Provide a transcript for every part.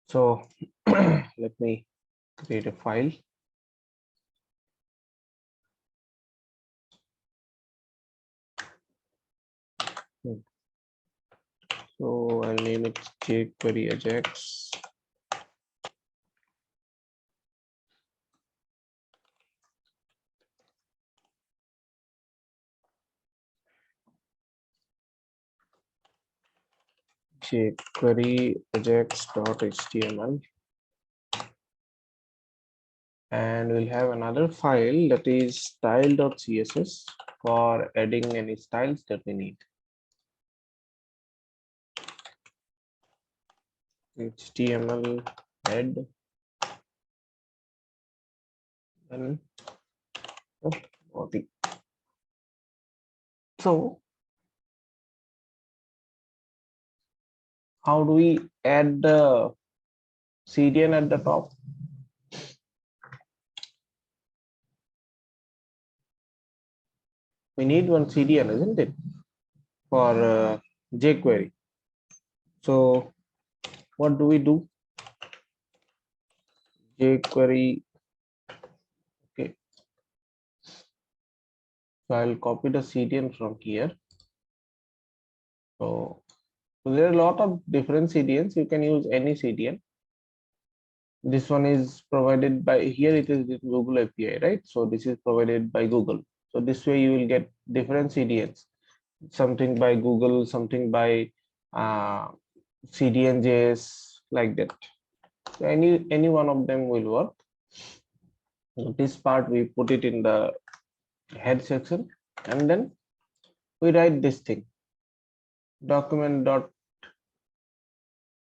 So let me create a file. So I'll name it jQuery AJAX. jQuery AJAX.html. And we'll have another file that is style.css for adding any styles that we need. HTML head and body. So how do we add the CDN at the top? We need one CDN, isn't it, for jQuery? So what do we do? jQuery. Okay. So I'll copy the CDN from here. So there are a lot of different CDNs. You can use any CDN. This one is provided by, here it is with Google API, right? So this is provided by Google. So this way you will get different CDNs, something by Google, something by CDN.js, like that. So any one of them will work. So this part we put it in the head section, and then we write this thing, document dot.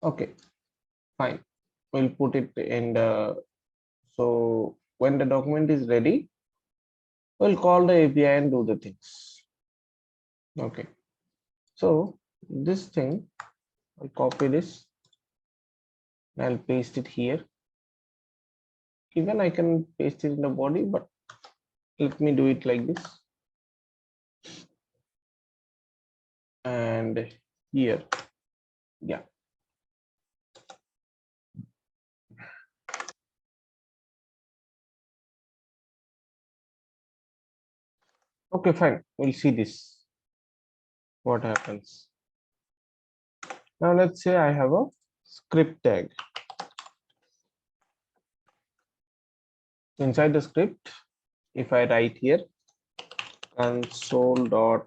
Okay, fine. We'll put it in the, so when the document is ready, we'll call the API and do the things. Okay, so this thing, I'll copy this, I'll paste it here. Even I can paste it in the body, but let me do it like this. And here, yeah. Okay, fine. We'll see this. What happens? Now let's say I have a script tag. Inside the script, if I write here console.dir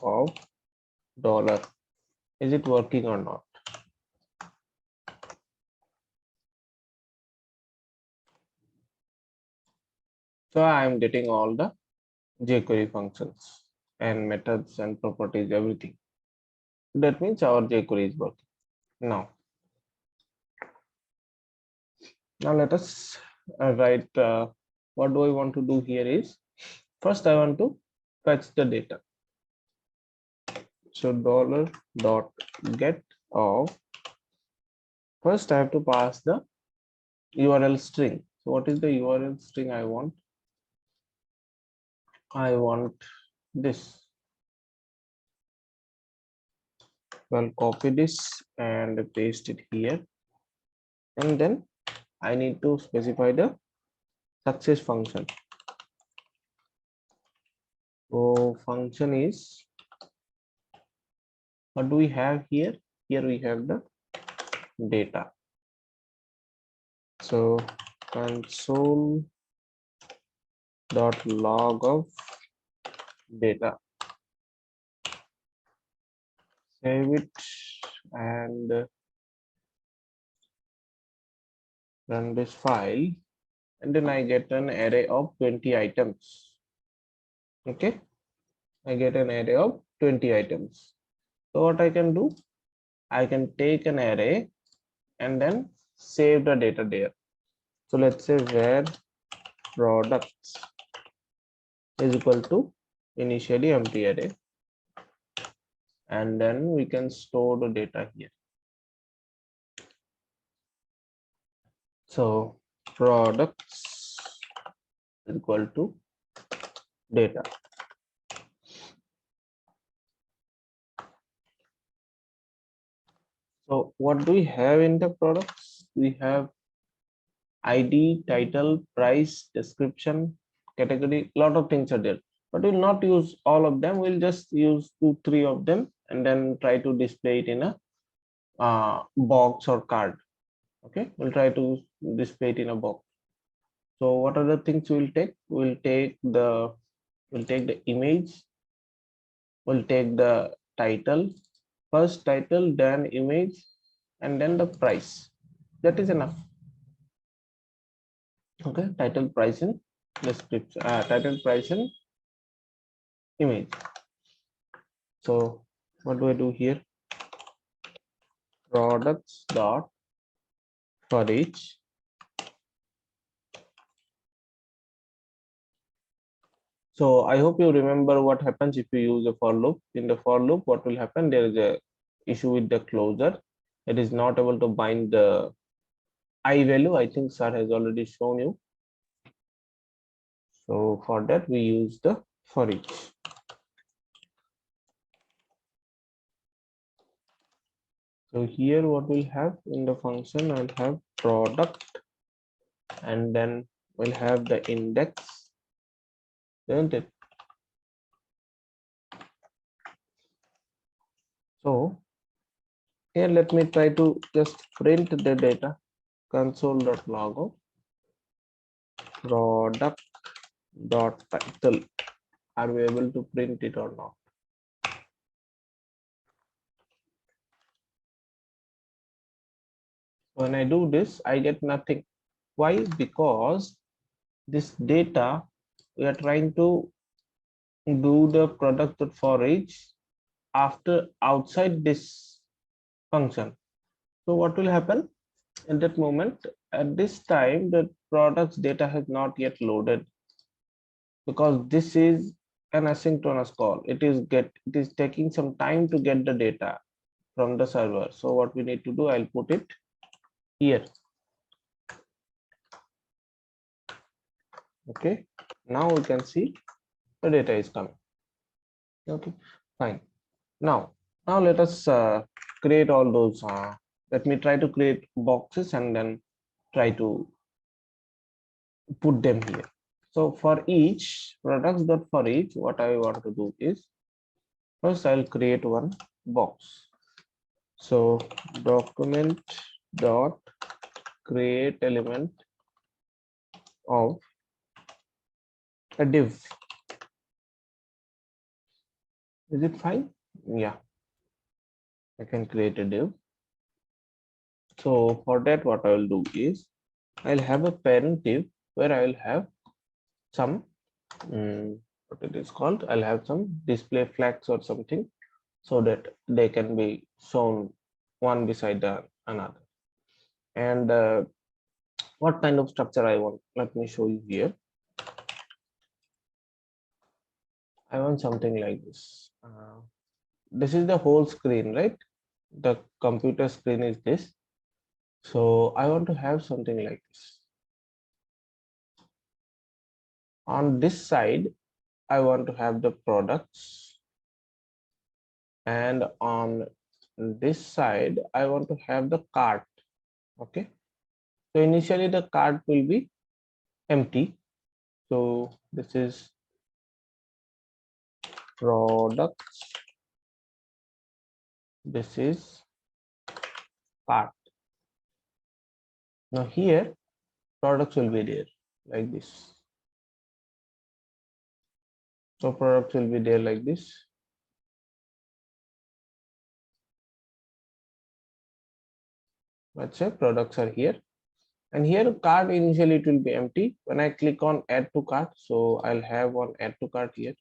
of $, is it working or not? So I am getting all the jQuery functions and methods and properties, everything. That means our jQuery is working. Now let us write, what do I want to do here is, first I want to fetch the data. So $.get of, first I have to pass the URL string. So what is the URL string I want? I want this. Well, copy this and paste it here. And then I need to specify the success function. So function is, what do we have here? Here we have the data. So console.log of data. Save it and run this file, and then I get an array of 20 items. Okay, I get an array of 20 items. So what I can do, I can take an array and then save the data there. So let's say where products is equal to initially empty array, and then we can store the data here. So products is equal to data. So what do we have in the products? We have ID, title, price, description, category, lot of things are there. But we'll not use all of them. We'll just use 2, 3 of them and then try to display it in a box or card. Okay, we'll try to display it in a box. So what are the things we'll take? We'll take the image, we'll take the title, first title, then image, and then the price. That is enough. Okay, title, price, and description, title, price, and image. So what do I do here? Products dot for each. So I hope you remember what happens if you use a for loop. In the for loop, what will happen? There is a issue with the closure. It is not able to bind the I value. I think sir has already shown you. So for that we use the for each. So here what we'll have in the function, I'll have product and then we'll have the index, isn't it? So here let me try to just print the data, console.log of product.title. Are we able to print it or not? When I do this, I get nothing. Why? Because this data, we are trying to do the product for each after outside this function. So what will happen at that moment? At this time, the products data has not yet loaded because this is an asynchronous call. It is taking some time to get the data from the server. So what we need to do, I'll put it here. Okay, now we can see the data is coming. Okay, fine. Now let us create all those. Let me try to create boxes and then try to put them here. So for each products dot for each, what I want to do is first I'll create one box. So document dot create element of a div. Is it fine? Yeah, I can create a div. So for that, what I will do is I'll have a parent div where I will have some what it is called. I'll have some display flags or something so that they can be shown one beside the another. And what kind of structure I want? Let me show you here. I want something like this. This is the whole screen, right? The computer screen is this. So I want to have something like this. On this side, I want to have the products, and on this side I want to have the cart. Okay, so initially the cart will be empty. So this is products, this is cart. Now here products will be there like this. So products will be there like this. Let's say products are here, and here cart initially it will be empty. When I click on add to cart, so I'll have one add to cart here.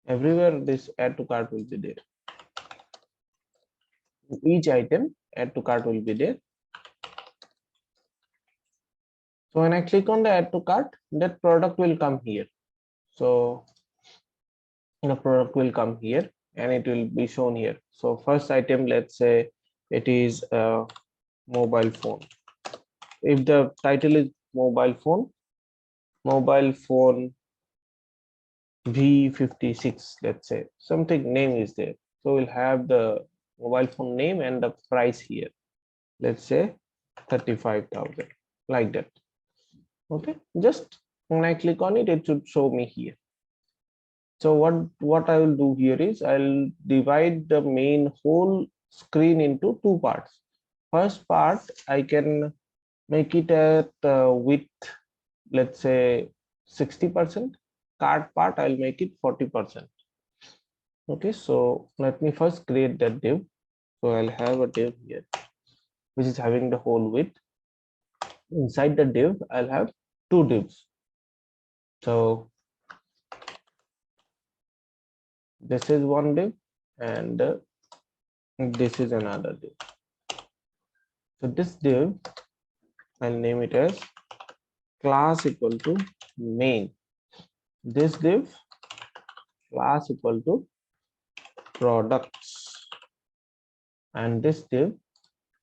Everywhere this add to cart will be there. Each item add to cart will be there. So when I click on the add to cart, that product will come here. So the product will come here and it will be shown here. So first item, let's say it is a mobile phone. If the title is mobile phone V56, let's say something name is there. So we'll have the mobile phone name and the price here. Let's say 35,000, like that. Okay, just when I click on it, it should show me here. So what I will do here is I'll divide the main whole screen into two parts. First part, I can make it at width, let's say 60%. Card part, I'll make it 40%. Okay, so let me first create that div. So I'll have a div here, which is having the whole width. Inside the div, I'll have two divs. So this is one div and this is another div. So this div, I'll name it as class equal to main. This div, class equal to products. And this div,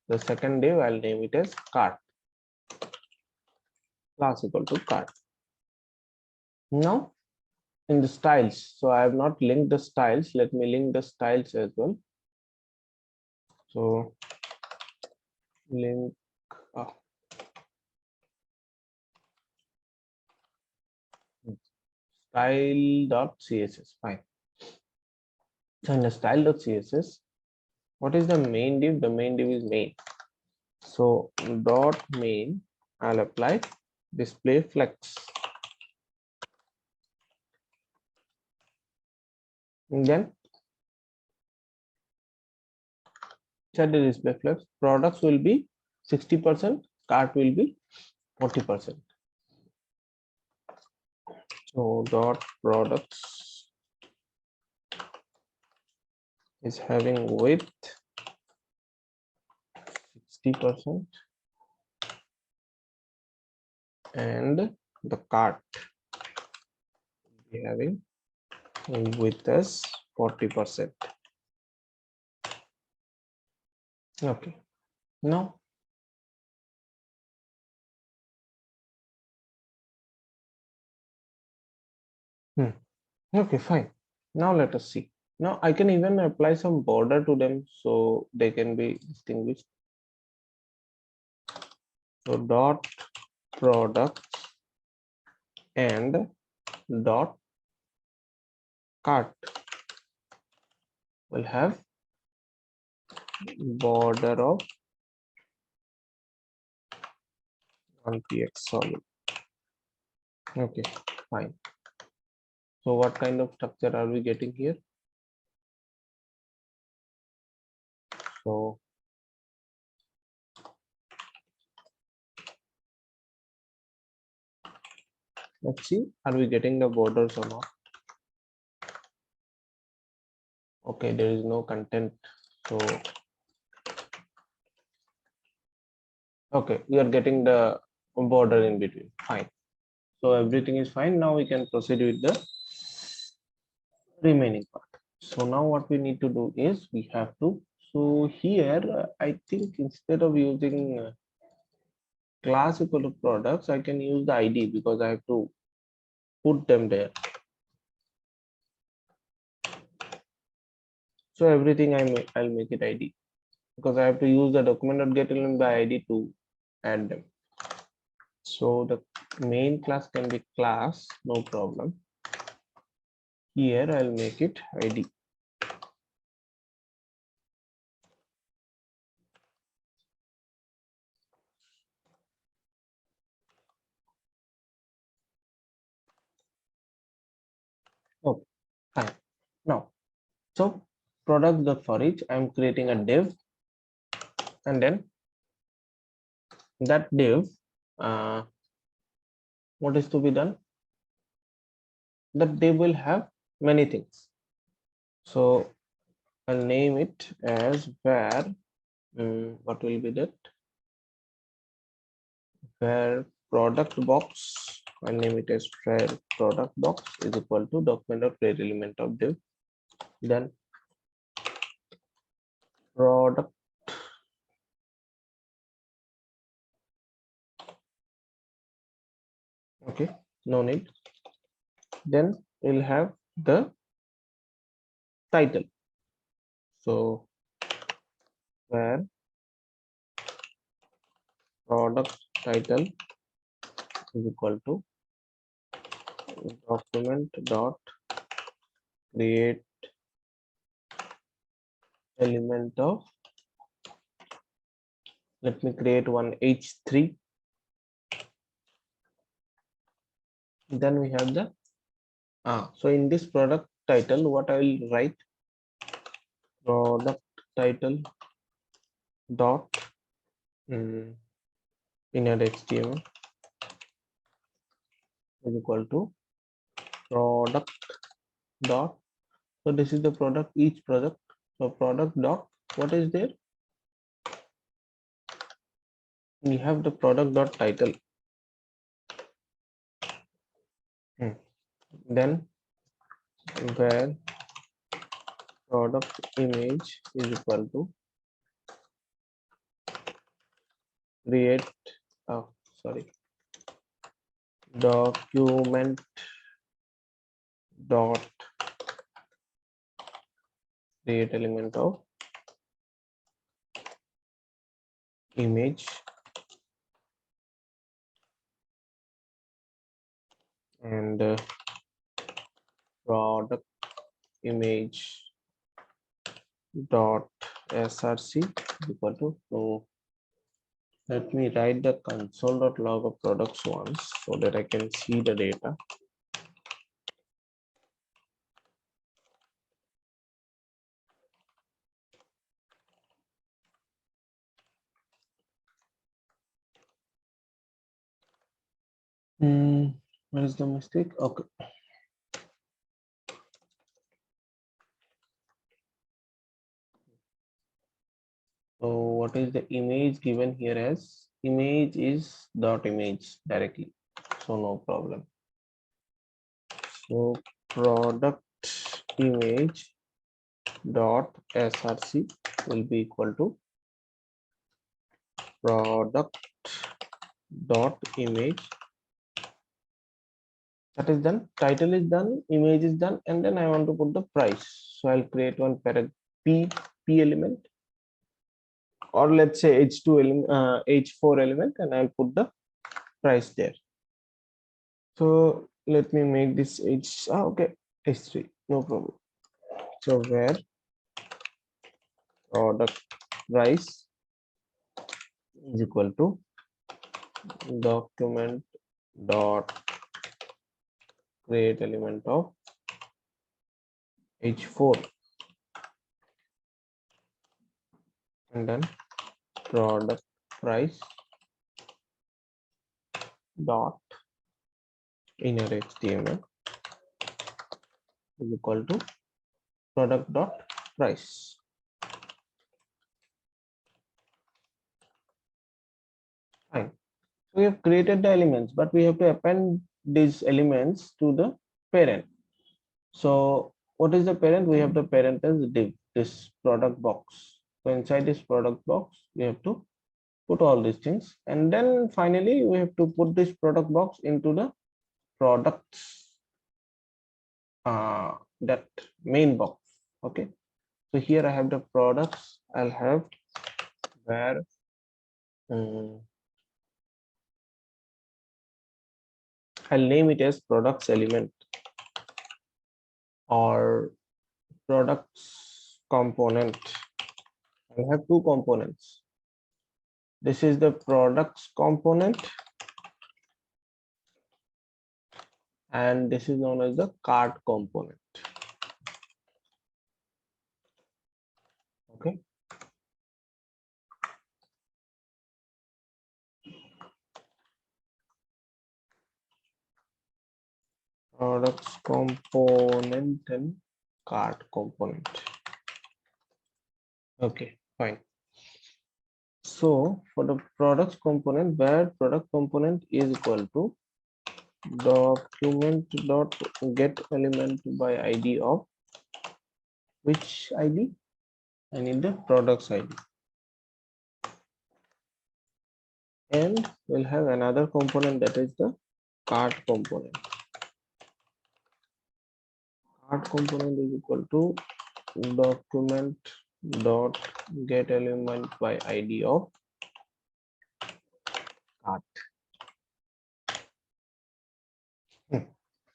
the second div, I'll name it as cart. Class equal to cart. Now in the styles, so I have not linked the styles. Let me link the styles as well. So link style.css. Fine. So in the style.css, what is the main div? The main div is main. So dot main, I'll apply display flex. And then inside the display flex, products will be 60%, cart will be 40%. So dot products is having width 60% and the cart will be having width as 40%. Okay, now okay, fine. Now let us see. Now I can even apply some border to them so they can be distinguished. So dot product and dot cart will have border of 1px solid. Okay, fine. So what kind of structure are we getting here? So let's see, are we getting the borders or not? Okay, there is no content. So okay, we are getting the border in between. Fine. So everything is fine. Now we can proceed with the remaining part. So now what we need to do is we have to, so here I think instead of using class equal to products, I can use the ID because I have to put them there. So everything I'll make it ID because I have to use the document.getElement by ID to add them. So the main class can be class, no problem. Here I'll make it ID. Okay, fine. Now, so product.forEach, I'm creating a div, and then that div, what is to be done? That div will have many things. So I'll name it as var. What will be that? Var product box. I'll name it as var product box is equal to document.createElement of div. Then product okay, no need. Then we'll have the title. So where product title is equal to document dot create element of, let me create one h3. Then we have the so in this product title, what I will write, product title dot inner HTML is equal to product dot. So this is the product, each product. So product dot, what is there? We have the product dot title. Then where product image is equal to create document dot create element of image and product image dot src equal to, so let me write the console.log of products once so that I can see the data. Where is the mistake? Okay. So what is the image given here as? Image is dot image directly, so no problem. So product image dot src will be equal to product dot image. That is done. Title is done, image is done, and then I want to put the price. So I'll create one p element, or let's say h2 element, h4 element, and I'll put the price there. So let me make this okay, h3, no problem. So where product price is equal to document dot create element of h4 and then product price dot inner HTML is equal to product dot price. Fine. So we have created the elements, but we have to append these elements to the parent. So what is the parent? We have the parent as div, this product box. So inside this product box, we have to put all these things, and then finally we have to put this product box into the products that main box. Okay, so here I have the products. I'll have where I'll name it as products element or products component. I have two components. This is the products component and this is known as the cart component. Okay. Products component and cart component. Okay, fine. So for the products component, where product component is equal to document dot get element by ID of which ID? I need the products ID. And we'll have another component that is the cart component. Cart component is equal to document dot get element by ID of cart.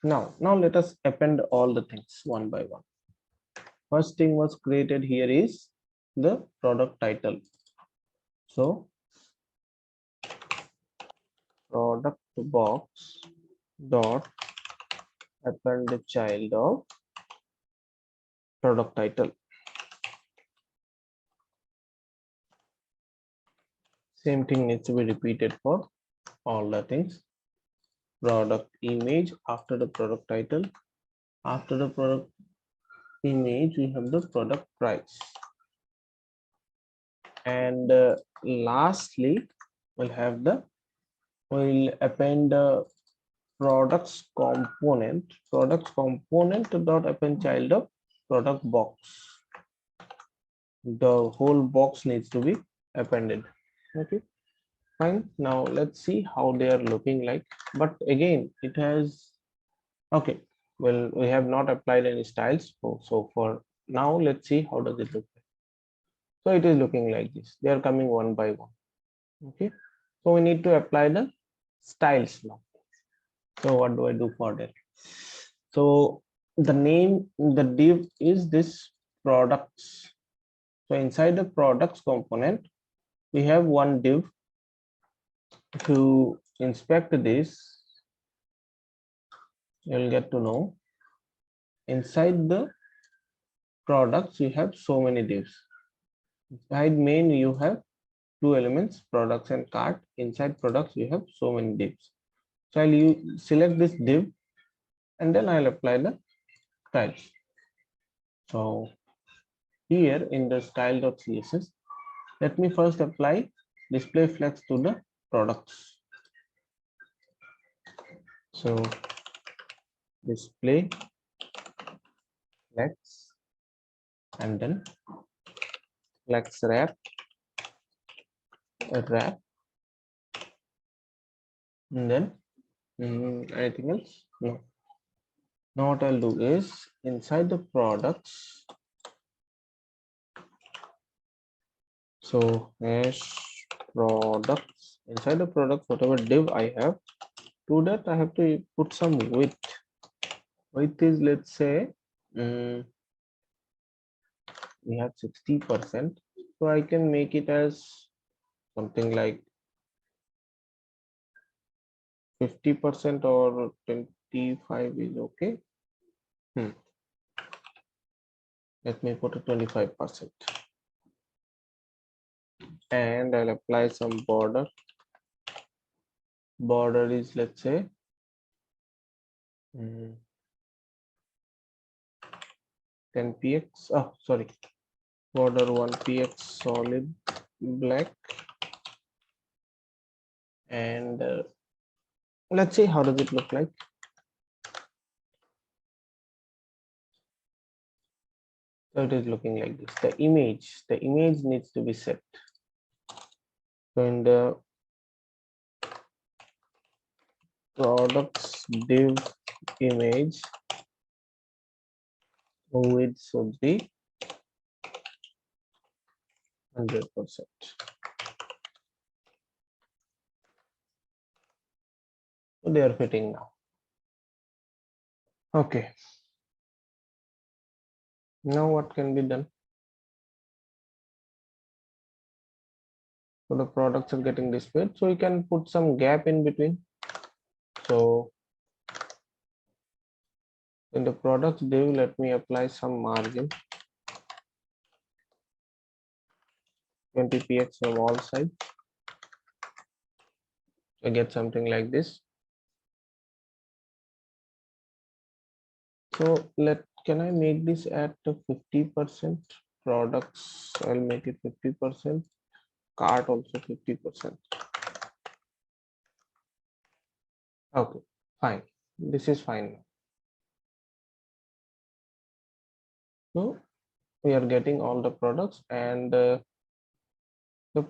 Now let us append all the things one by one. First thing was created here is the product title. So product box dot append the child of product title. Same thing needs to be repeated for all the things. Product image after the product title. After the product image, we have the product price. And lastly, we'll append the products component dot append child of product box. The whole box needs to be appended. Okay, fine. Now let's see how they are looking like. But again, it has okay. Well, we have not applied any styles. So for now, let's see how does it look like. So it is looking like this. They are coming one by one. Okay. So we need to apply the styles now. So what do I do for that? So the name, the div is this products. So inside the products component, we have one div. If you inspect this, you'll get to know inside the products, you have so many divs. Inside main, you have two elements, products and cart. Inside products, you have so many divs. So I'll select this div and then I'll apply the styles. So here in the style.css, let me first apply display flex to the products. So display flex and then flex wrap and then anything else? No. Now what I'll do is inside the products. So hash products, inside the products, whatever div I have, to that I have to put some width. Width is, let's say, we have 60%. So I can make it as something like 50% or 25 is okay. Let me put a 25%. And I'll apply some border. Border is, let's say, 10px. Oh, sorry. Border 1px solid black. And let's see how does it look like. So it is looking like this. The image needs to be set. So in the products div image, width should be 100%. So they are fitting now. Okay. Now what can be done? So the products are getting displayed. So you can put some gap in between. So in the products div, let me apply some margin. 20px from all sides. So get something like this. So can I make this at 50%? Products, I'll make it 50%. Cart also 50%. Okay, fine. This is fine. So we are getting all the products and the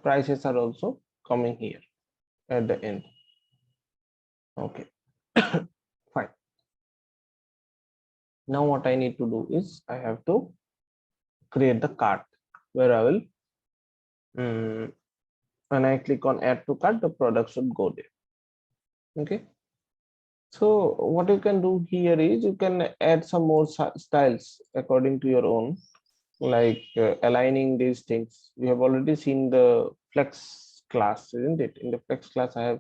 prices are also coming here at the end. Okay, fine. Now what I need to do is I have to create the cart where I will when I click on add to cart, the product should go there. Okay, so what you can do here is you can add some more styles according to your own, like aligning these things. We have already seen the flex class, isn't it? In the flex class I have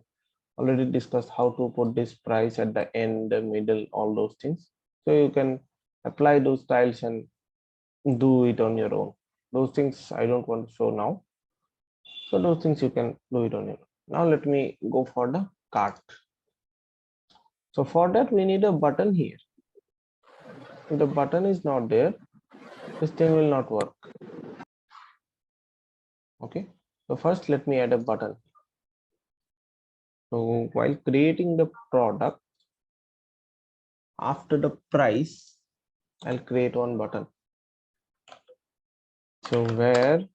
already discussed how to put this price at the end, the middle, all those things. So you can apply those styles and do it on your own. Those things I don't want to show now. So those things you can do it on your own. Now let me go for the cart. So for that we need a button here. If the button is not there, this thing will not work. Okay. So first let me add a button. So while creating the product, after the price, I'll create one button. So where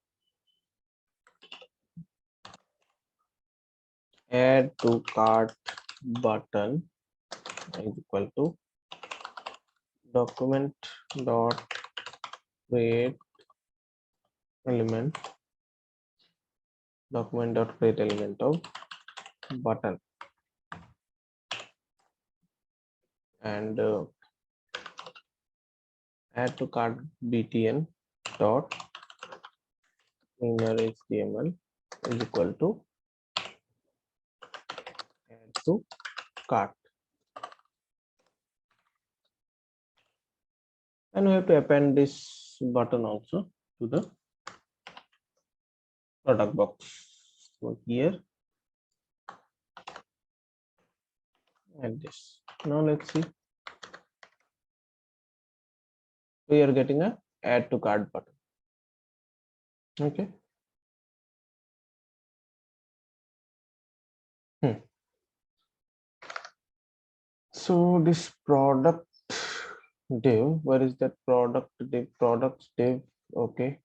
add to cart button is equal to document dot create element document dot create element of button, and add to cart btn dot inner html is equal to add to cart, and we have to append this button also to the product box. So here and this. Now let's see. We are getting a add to cart button. Okay. So this product div, where is that product div? Products div. Okay.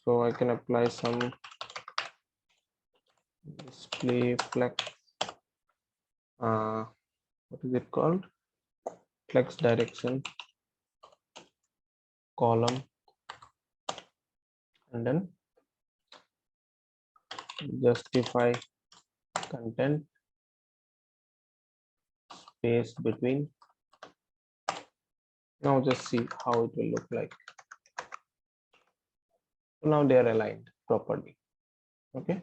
So I can apply some display flex. What is it called? Flex direction column, and then justify content space between. Now just see how it will look like. So now they are aligned properly. Okay.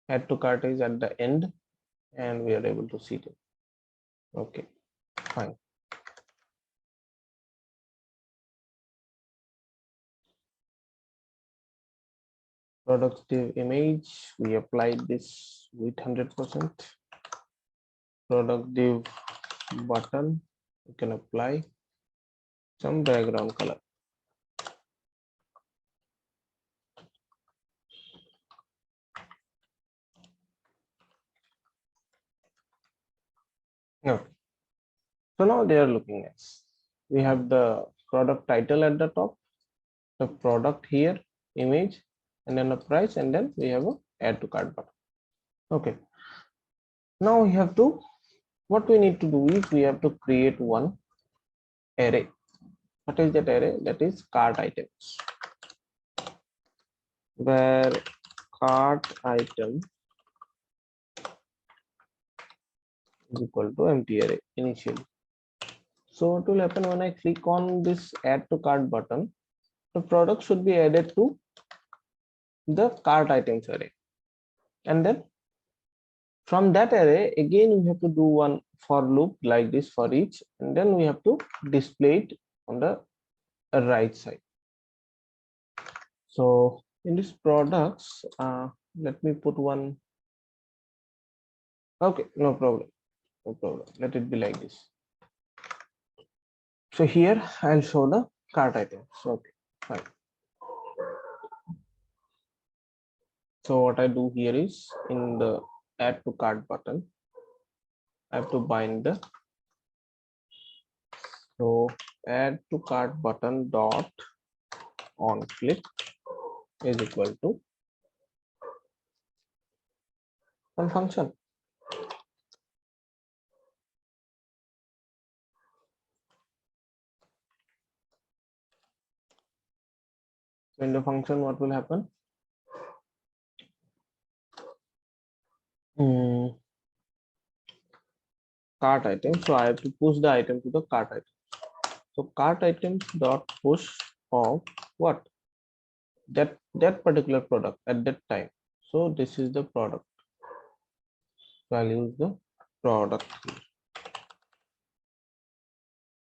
Add to cart is at the end, and we are able to see it. Okay, fine. Products div image, we applied this with 100%. Product div button, you can apply some background color. Okay. So now they are looking nice. We have the product title at the top, the product here, image, and then the price, and then we have a add to cart button. Okay. Now we have to, what we need to do is we have to create one array. What is that array? That is cart items, where cart item is equal to empty array initially. So what will happen when I click on this add to cart button? The product should be added to the cart items array, and then from that array again we have to do one for loop like this for each, and then we have to display it on the right side. So in this products, let me put one. Okay, no problem, let it be like this. So here I'll show the cart items. Okay, fine. So what I do here is in the add to cart button, I have to bind the, so add to cart button dot on click is equal to one function. So in the function, what will happen? Cart item. So I have to push the item to the cart item. So cart items dot push of what? That particular product at that time. So this is the product. So I'll use the product here.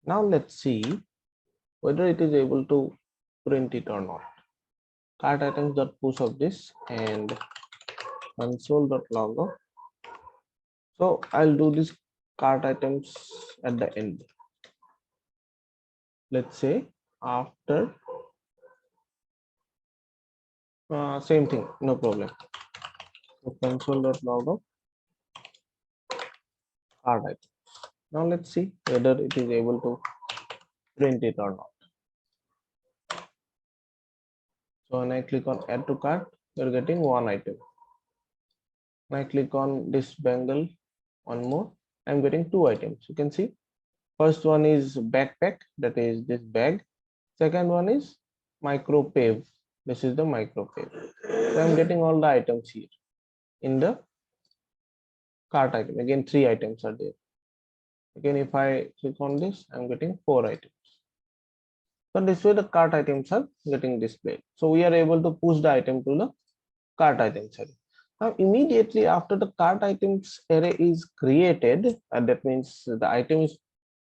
Now let's see whether it is able to print it or not. Cart items dot push of this and console dot log of. So I'll do this cart items at the end. Let's say after same thing, no problem. So console dot log of cart item. Now let's see whether it is able to print it or not. So when I click on add to cart, you're getting one item. When I click on this bangle, one more, I'm getting two items. You can see first one is backpack, that is this bag. Second one is micro pave. This is the micro pave. So I'm getting all the items here in the cart item. Again, three items are there. Again, if I click on this, I'm getting four items. So this way the cart items are getting displayed. So we are able to push the item to the cart items array. Now immediately after the cart items array is created, that means the item is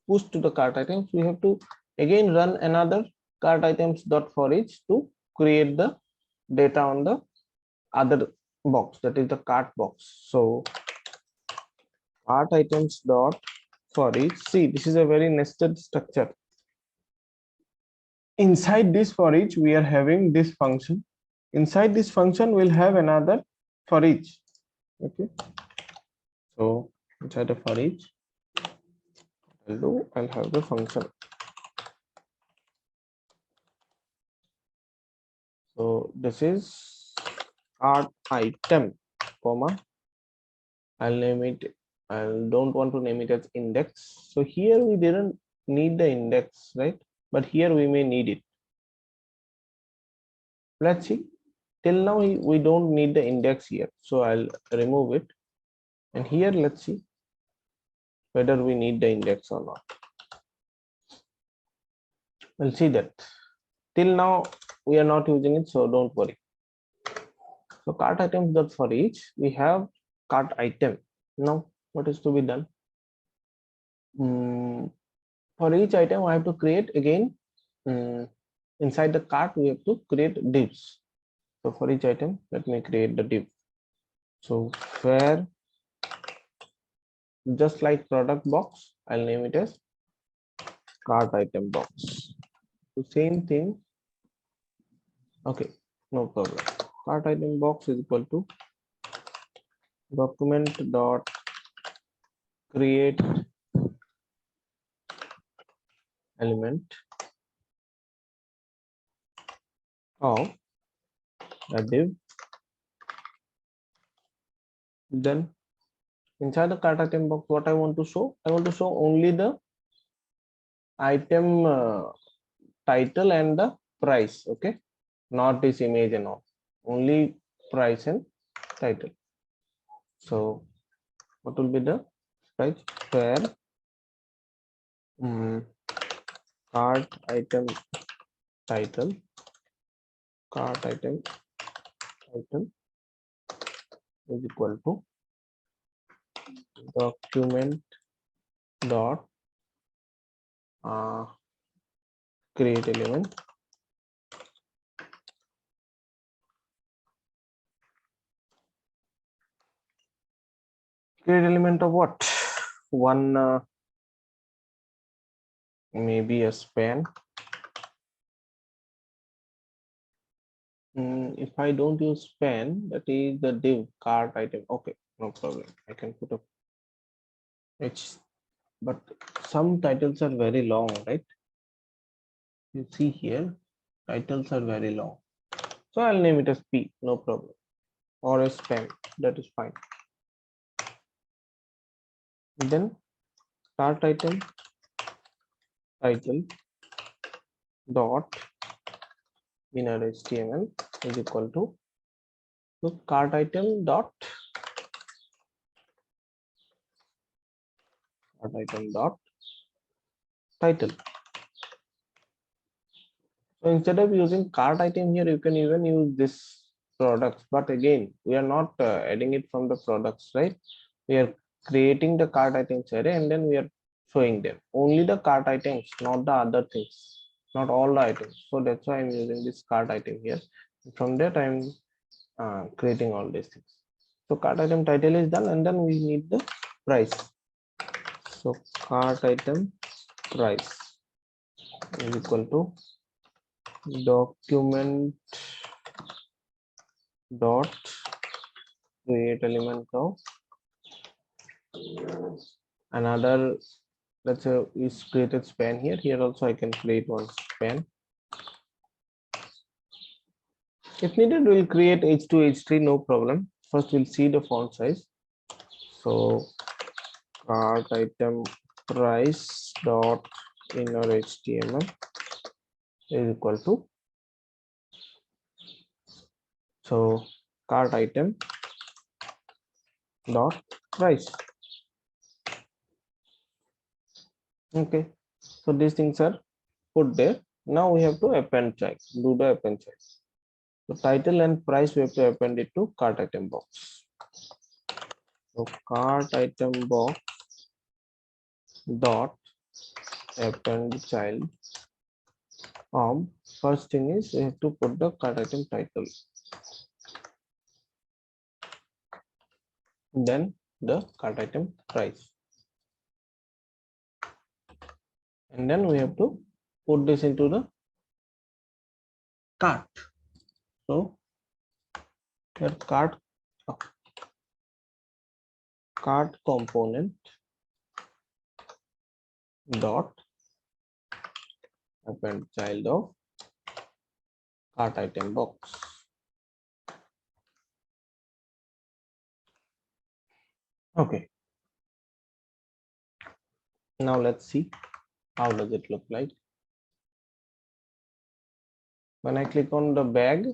pushed to the cart items, we have to again run another cart items dot for each to create the data on the other box, that is the cart box. So cart items dot for each. See, this is a very nested structure. Inside this for each, we are having this function. Inside this function, we'll have another for each. Okay. So inside the for each, I'll have the function. So this is cart item, comma. I'll name it. I don't want to name it as index. So here we didn't need the index, right? But here we may need it. Let's see. Till now we don't need the index here. So I'll remove it. And here let's see whether we need the index or not. We'll see that. Till now we are not using it, so don't worry. So cart items dot for each, we have cart item. Now what is to be done? For each item I have to create again inside the cart, we have to create divs. So for each item, let me create the div. So where, just like product box, I'll name it as cart item box. So same thing. Okay, no problem. Cart item box is equal to document dot create element of a div. Then inside the cart item box, what I want to show? I want to show only the item title and the price. Okay, not this image and all. Only price and title. So what will be the price? Where cart item title, cart item title is equal to document dot create element of what? One maybe a span. If I don't use span, that is the div cart item. Okay, no problem. I can put a H, but some titles are very long, right? You see here, titles are very long. So I'll name it as P, no problem. Or a span, that is fine. Then start item title dot inner HTML is equal to cart item dot title. So instead of using cart item here, you can even use this products. But again, we are not adding it from the products, right? We are creating the cart items array and then we are showing them only the cart items, not the other things, not all the items. So that's why I'm using this cart item here. From that, I'm creating all these things. So cart item title is done, and then we need the price. So cart item price is equal to document dot create element of another. Let's say is created span here. Here also I can create one span. If needed, we'll create h2 h3, no problem. First we'll see the font size. So cart item price dot inner HTML is equal to, so cart item dot price. Okay, so these things are put there. Now we have to append check, do the append check. So title and price we have to append it to cart item box. So cart item box dot append child. First thing is we have to put the cart item title, then the cart item price, and then we have to put this into the cart. So your cart component dot append child of cart item box. Okay, now let's see how does it look like. When I click on the bag,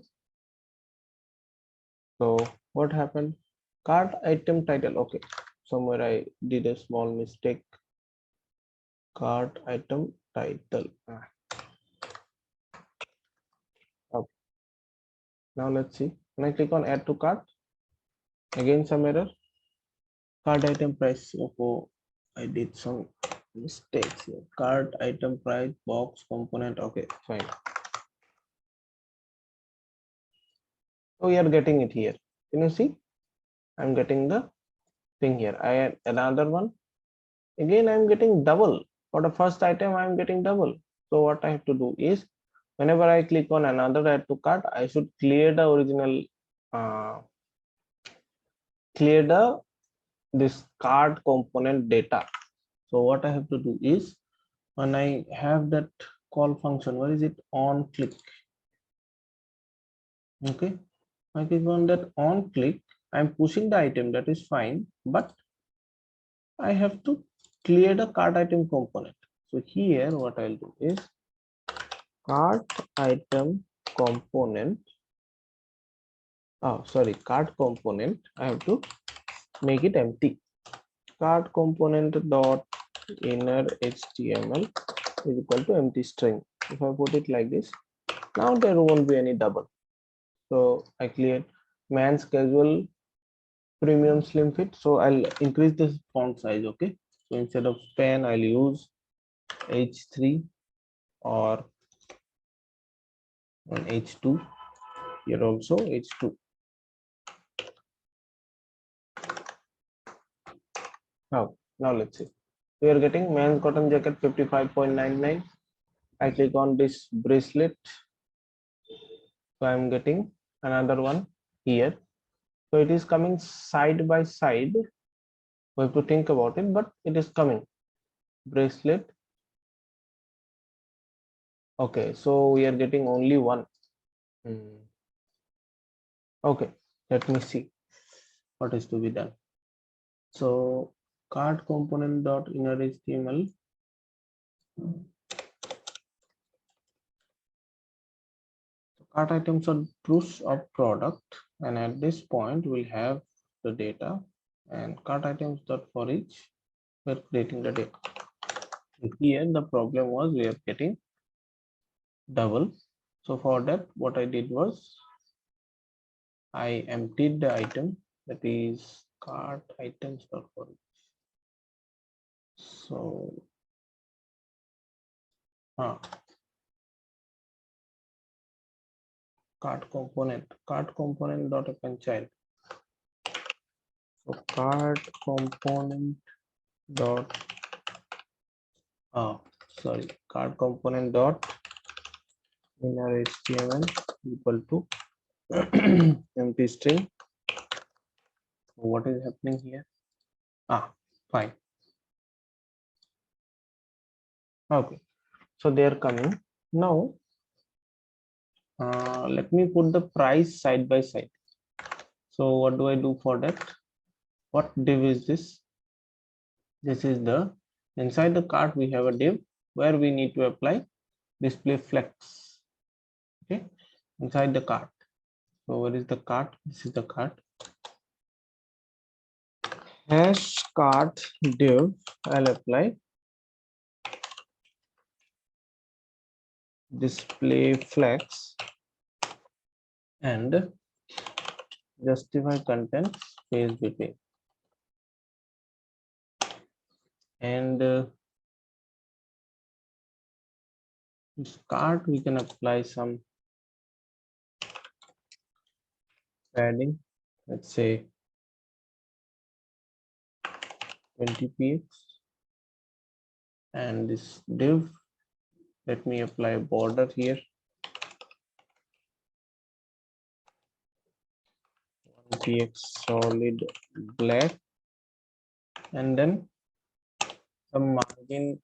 so what happened? Cart item title. Okay, somewhere I did a small mistake. Cart item title. Okay. Now let's see. When I click on add to cart, again some error. Cart item price. Oh, I did some mistakes here. Cart item price box component. Okay, fine. So we are getting it here. Can you see? I'm getting the thing here. I add another one. Again, I'm getting double. For the first item, I'm getting double. So what I have to do is, whenever I click on another add to cart, I should clear the original, clear this cart component data. So what I have to do is, when I have that call function, where is it? On click. Okay, I click on that on click. I'm pushing the item, that is fine, but I have to clear the cart item component. So here what I'll do is cart item component, cart component, I have to make it empty. Cart component dot inner HTML is equal to empty string. If I put it like this, now there won't be any double. So I cleared man's casual premium slim fit. So I'll increase the font size. Okay, so instead of span, I'll use H3 or on H2. Here also H2. Now let's see. We are getting men's cotton jacket 55.99. I click on this bracelet. So I'm getting another one here. So it is coming side by side. We have to think about it, but it is coming. Bracelet. Okay, so we are getting only one. Okay, let me see what is to be done. So cart component dot inner HTML. Cart items are proofs of product, and at this point we'll have the data and cart items dot for each we're creating the data. Here the problem was we are getting double. So for that, what I did was I emptied the item, that is cart items dot for each. So cart component dot append child. So cart component dot cart component dot inner HTML equal to empty string. What is happening here? Fine. Okay, so they are coming now. Let me put the price side by side. So what do I do for that? What div is this? This is the inside the cart we have a div where we need to apply display flex. Okay, inside the cart. So where is the cart? This is the cart. Hash cart div. I'll apply display flex and justify content space between. And this cart we can apply some padding, let's say 20 px, and this div, let me apply a border here, 1 px solid black, and then some margin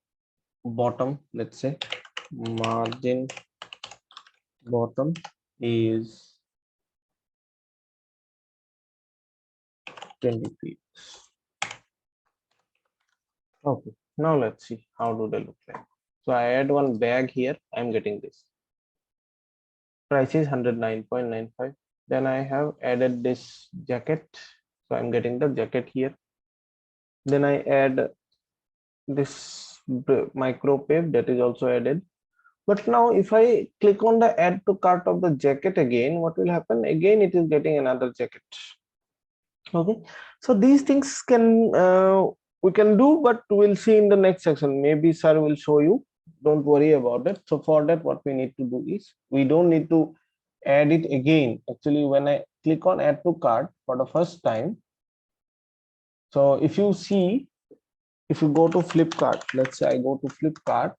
bottom, let's say margin bottom is 20 px. Okay, now let's see how do they look like. So I add one bag here, I'm getting this. Price is 109.95. Then I have added this jacket, so I'm getting the jacket here. Then I add this micro pave, that is also added. But now if I click on the add to cart of the jacket again, what will happen? Again, it is getting another jacket. Okay, so these things can we can do, but we'll see in the next section. Maybe sir will show you. Don't worry about it. So for that, what we need to do is we don't need to add it again. Actually, when I click on add to cart for the first time, so if you see, if you go to Flipkart, let's say I go to Flipkart,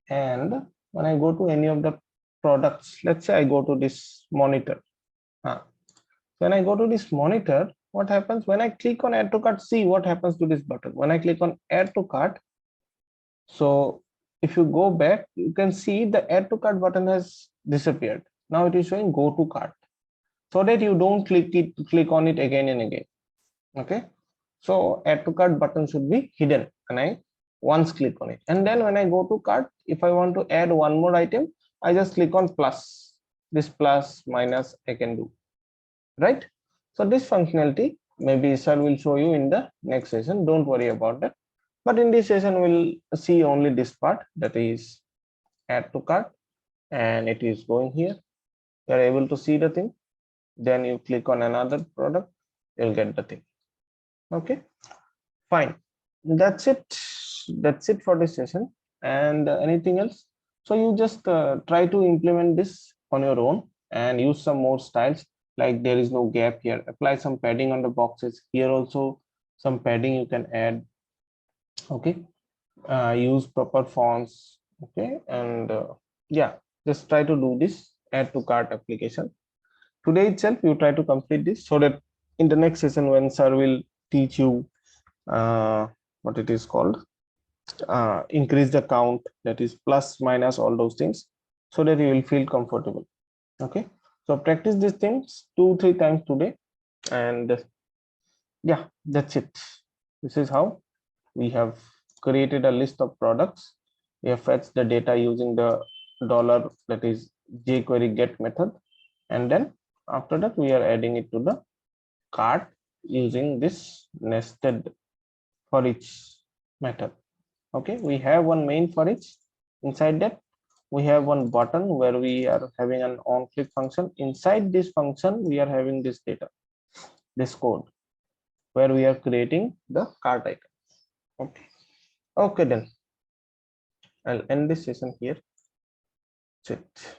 and when I go to any of the products, let's say I go to this monitor. When I go to this monitor, what happens when I click on add to cart? See what happens to this button. When I click on add to cart, so if you go back, you can see the add to cart button has disappeared. Now it is showing go to cart, so that you don't click on it again and again. Okay, so add to cart button should be hidden and I once click on it. And then when I go to cart, if I want to add one more item, I just click on plus. This plus minus I can do, right? So this functionality maybe sir will show you in the next session. Don't worry about that. But in this session, we'll see only this part, that is add to cart, and it is going here. You are able to see the thing. Then you click on another product, you'll get the thing. Okay, fine. That's it. That's it for this session. And anything else? So you just try to implement this on your own and use some more styles. Like there is no gap here. Apply some padding on the boxes. Here also some padding you can add. Okay, use proper fonts. Okay, and yeah, just try to do this add to cart application today itself. You try to complete this so that in the next session when sir will teach you what it is called, increase the count, that is plus minus all those things, so that you will feel comfortable. Okay, so practice these things 2-3 times today, and yeah, that's it. This is how we have created a list of products. We have fetched the data using the dollar, that is jQuery get method, and then after that we are adding it to the cart using this nested for each method. Okay, we have one main for each. Inside that we have one button where we are having an on click function. Inside this function we are having this data, this code where we are creating the cart item. Okay, okay, then I'll end this session here. That's it.